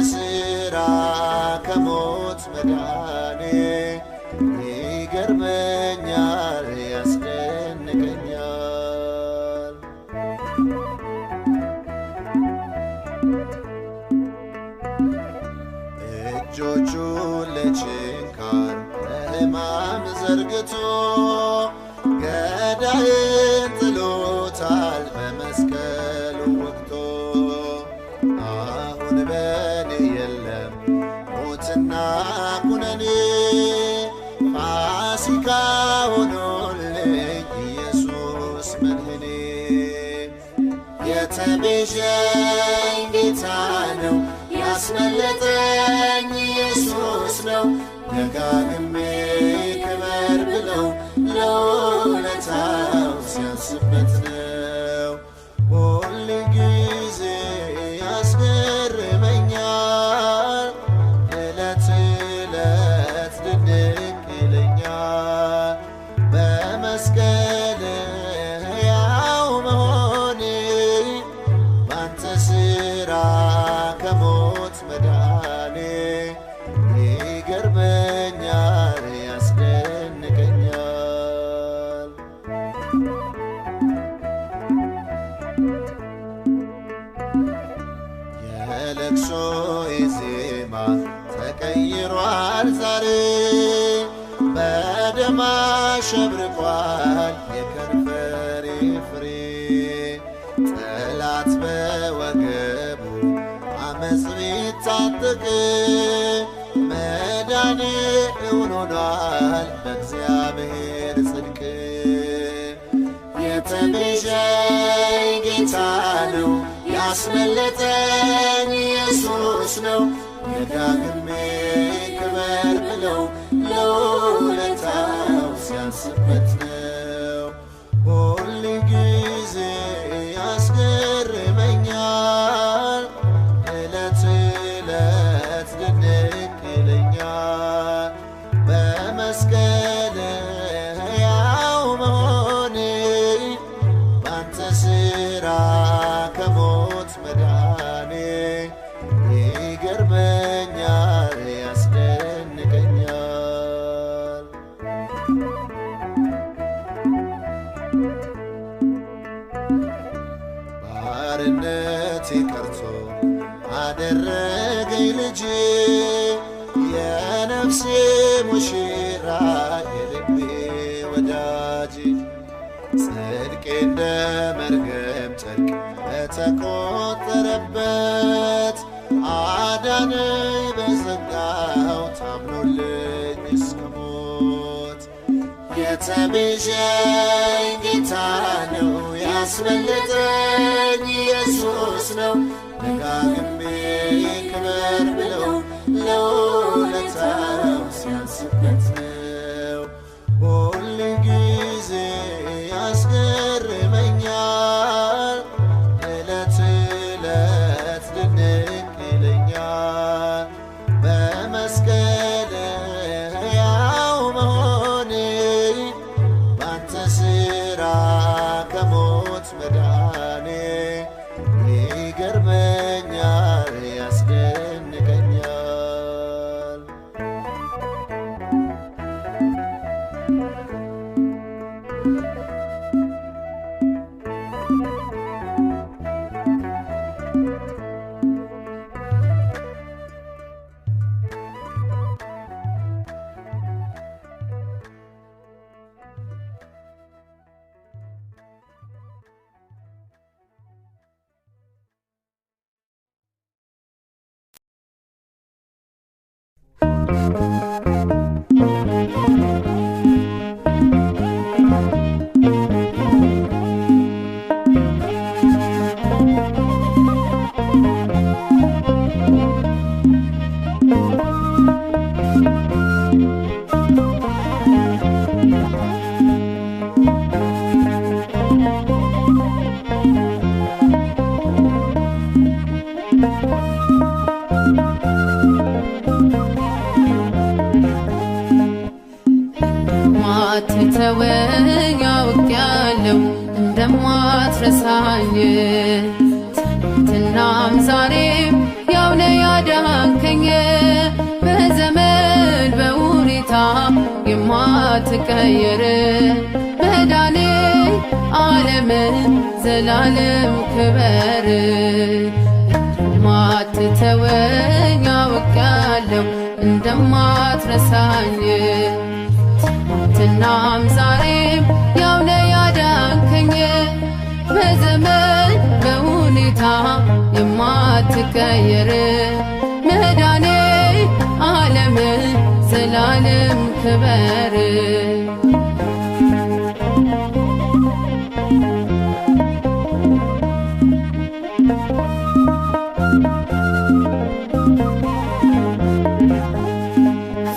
ስራ ከሞት መዳኔ ይገርመኛል ያስደንቀኛል። እጆቹን ለችንካር ለሕማም ዘርግቶ ገዳይን ጥሎታል በመስቀሉ ወግቶ። አሁን በኔ የለም ሞትና ኩነኔ ፋሲካ ሆኖልኝ ኢየሱስ መድኃኔ። የተቤዠኝ ጌታ ነው ያስመለጠኝ ኢየሱስ ነው። ደጋግሜ ክበር ብለው ለውለታው ሲያስበት ነው። ሁል ጊዜ ያስገርመኛል ዕለት ዕለት ድንቅ ይለኛል። በመስቀል ሕያው መሆኔ ባንተ ሥራ ከሞት መዳኔ ይገርመኛል ያስደንቀኛል። የለቅሶዬ ዜማ ተቀይሯል ዛሬ በደም አሸብርቋል የከንፈሬ ፍሬ። ጠላት በወገቡ አመፅ ቢታጠቅ መዳኔ እውን ሆኗል በእግዚአብሔር ጽድቅ። የተቤዠኝ ጌታ ነው ያስመለጠኝ ኢየሱስ ነው። ደጋግሜ ክበር ብለው ለውለታው ሲያንስበት ነው። ሁል ጊዜ ያስገርመኛል ዕለት ዕለት ድንቅ ይለኛል። በመስቀል ሕያው መሆኔ ባንተ ሥራ ከሞት መዳኔ ይገርመኛል ያስደንቀኛል። ባርነቴ ቀርቶ አደረገኝ ልጅ የነፍሴ ሙሽራ የልቤ ወዳጅ። ጽድቄ እንደ መርገም ጨርቅ በተቆጠረበት አዳነኝ በጸጋው ታምኖልኝ እስከ ሞት። የተቤዠኝ ጌታ ነው ያስመለጠኝ ኢየሱስ ነው። ደጋግሜ ክበር ብለው ለውለታው ሲያንስበት ነው። ሁል ጊዜ ያስገርመኛል ዕለት ዕለት ድንቅ ይለኛል። በመስቀል ሕያው መሆኔ ባንተ ሥራ ከሞት መዳኔ ይገርመኛል ያስደንቀኛል። እንደማትተወኝ አውቄያለሁ እንደማትረሳኝ ትናንትናም ዛሬም ያው ነህ ያዳነኝ የማትቀየር መዳኔ ዓለም ዘላለም ክበር። እንደማትተወኝ አውቃለሁ እንደማትረሳኝ ትናንትናም ዛሬም ያው ነህ ያዳንከኝ በዘመን በሁኔታ የማትቀየር መዳኔ ዓለም ዘላለም ክበር።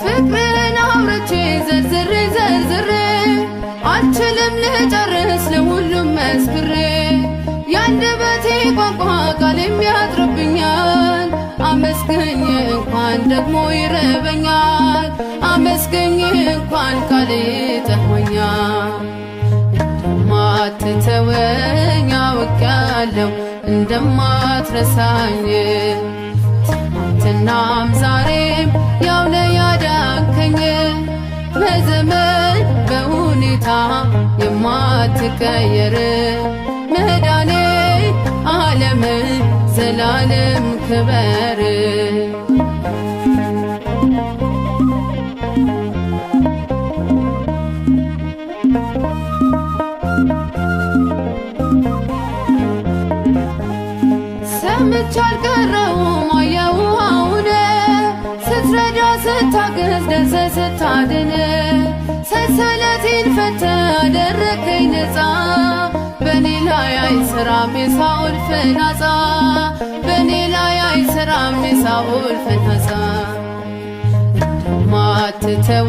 ፍቅርን አውርቼ ዘርዝሬ ዘርዝሬ አልችልም ልጨርስ ለሁሉም መስክሬ የአንደበቴ ቋንቋ ቃል የሚያጥርብኛል አመስገኝ እንኳን ደግሞ ይርበኛል አመስገኝ እንኳን ቃል ይጠግበኛል። እንደማትተወኝ አውቃለሁ እንደማትረሳኝ ትናንትናም ዛሬም ያው ነህ ያዳንከኝ በዘመን በሁኔታ የማትቀየር መዳኔ ዓለም ዘላለም ክበር። ሰምቼ አልቀረሁም አየሁህ ስትረዳ ስታግዝ ደርሰ ስታድን ሰንሰለቴን ፈተህ አደረከኝ ነፃ በኔ ላይ አይሰራም የሳኦል ፍላጻ በኔ ላይ አይሰራም የሳኦል ፍላጻ። እንደማትተወኝ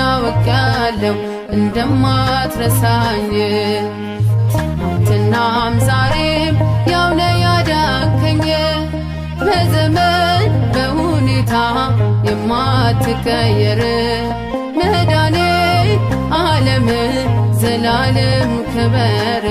አውቃለሁ እንደማትረሳኝ ትናንትናም ዛሬም ያው ነህ ያዳንከኝ በዘመን በሁኔታ የማትቀየር መዳኔ ዓለም ዘላለም ክበር።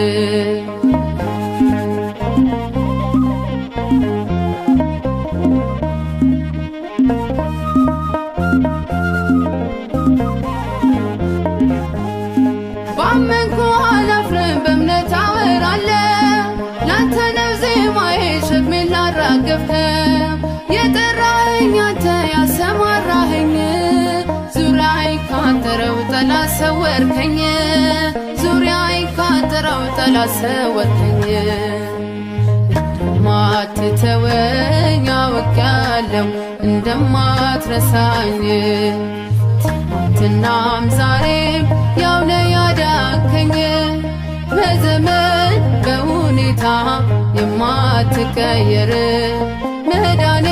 ባመንኩ አላፍርም በእምነት አወራለሁ ላንተ ነው ዜማዬ ሸክሜን ላራገፍከው የጠራኸኝ አንተ ያሰማራኸኝ ዙሪያዬን ካጠረው ጠላት ሰወርከኝ ዙሪያዬን ካጠረው ጠላት ሰወርከኝ። እንደማትተወኝ አውቃለሁ እንደማትረሳኝ ትናንትናም ዛሬም ያው ነህ ያዳንከኝ በዘመን በሁኔታ የማትቀየር መዳኔ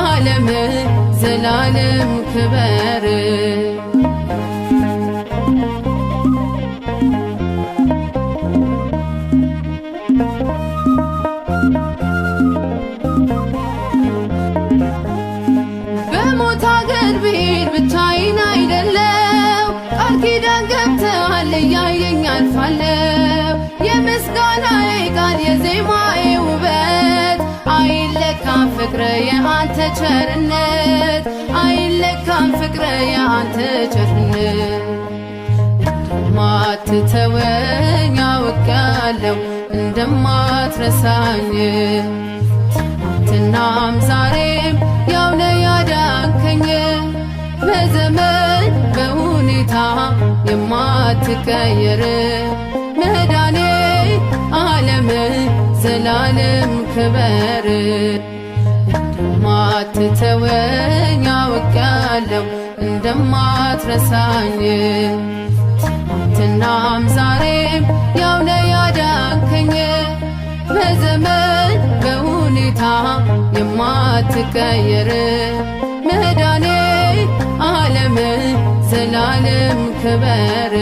ዓለም ዘላለም ክበር። በሞት አገር ብሄድ ብቻዬን አይደለም ቃል ኪዳን ገብተሃል እያየኝ አልፋለሁ የምስጋናዬ ቃል የዜማዬ ውበት አይለካም ፍቅር የአንተ ቸርነት አይለካም ፍቅር የአንተ ቸርነት። እንደማትተወኝ አውቃለሁ እንደማትረሳኝ ትናንትናም ዛሬም ያው ነህ ያዳንከኝ በዘመን በሁኔታ የማትቀየር መዳኔ ዓለም ዘላለም ክበር። እንደማትተወኝ አውቃለሁ እንደማትረሳኝ ትናንትናም ዛሬም ያው ነህ ያዳንከኝ በዘመን በሁኔታ የማትቀየር መዳኔ ዓለም ዘላለም ክበር።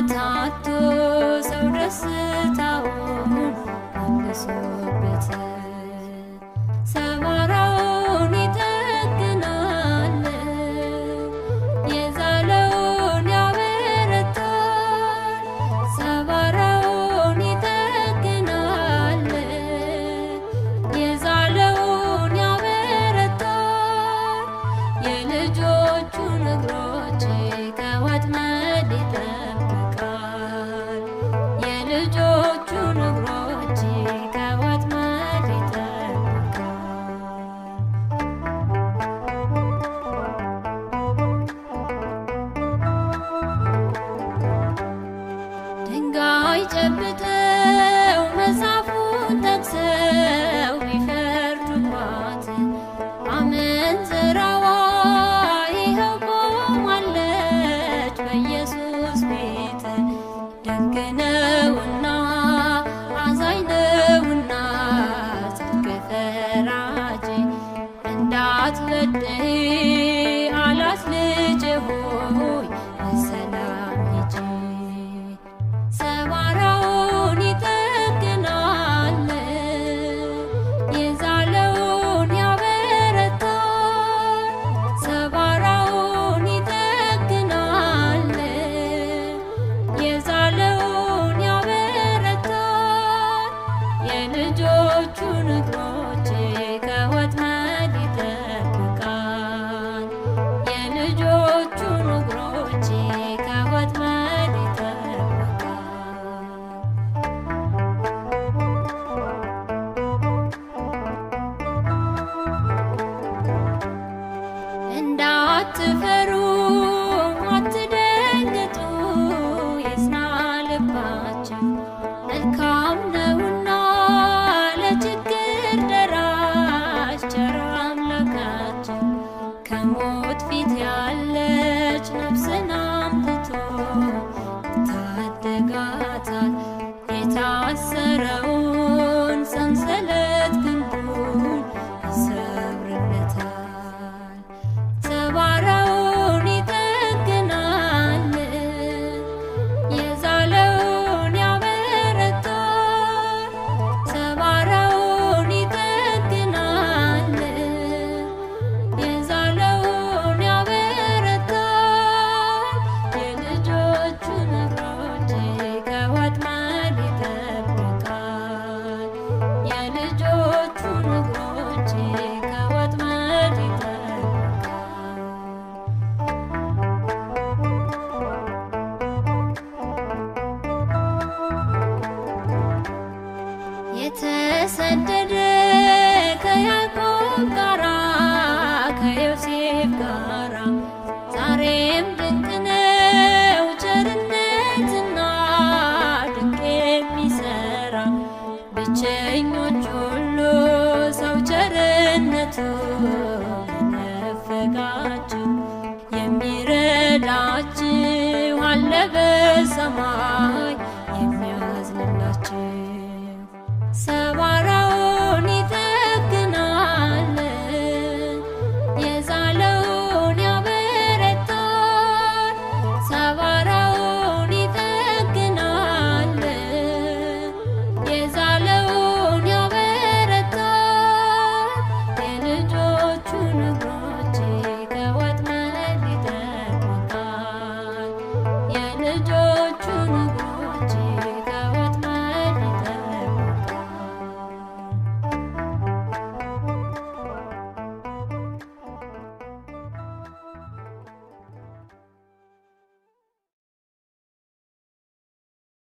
ታቶ ሰው ደስታውን መልሶበት ሰባራውን ይጠግናል፣ የዛለውን ያበረታል። ሰባራውን ይጠግናል፣ የዛለውን ያበረታል። የልጆቹን እግሮች ከወጥመድ ይጠብቃል። የልጆቹን እግሮች ከወጥመድ ይጠብቃል። ድንጋይ ጨብጠው መጽሐፉን ጠቅሰው ቢፈርዱባት አመንዝራዋ ይኸው ቆማለች በኢየሱስ ቤት። ደግ ነውና አዛኝ ነውና ጽድቅ ፈራጅ እንዳትበድይ አላት ልጄ ሆይ በሰላም ሂጂ። ሰባራውን ይጠግናል፣ የዛለውን ያበረታል። ሰባራውን ይጠግናል፣ የዛለውን ያበረታል። የልጆቹን እግሮች ከወጥመድ ይጠብቃል። የልጆቹን እግሮች ከወጥመድ ይጠብቃል። እንዳትፈሩ አትደንግጡ፣ ይጽና ልባችሁ መልካም ነውና ለችግር ደራሽ ቸር አምላካችሁ። ከሞት ፊት ያለች ነፍስን አምጥቶ ይታደጋታል። የታሰረውን ሰንሰለት ክንዱን ይሰብርለታል። ሰባራውን ይጠግናል፣ የዛለውን ያበረታል። ሰባራውን ይጠግናል፣ የዛለውን ያበረታል። የልጆቹን እግሮች ከወጥመድ ይጠብቃል። የልጆቹን እግሮች ከወጥመድ ይጠብቃል። የተሰደደ ከያዕቆብ ጋራ ከዮሴፍ ጋራ ዛሬም ድንቅ ነው ቸርነትና ድንቅ የሚሰራ። ብቸኞች ሁሉ ሰው ቸርነቱ ነፈጋችሁ፣ የሚረዳችሁ አለ በሰማይ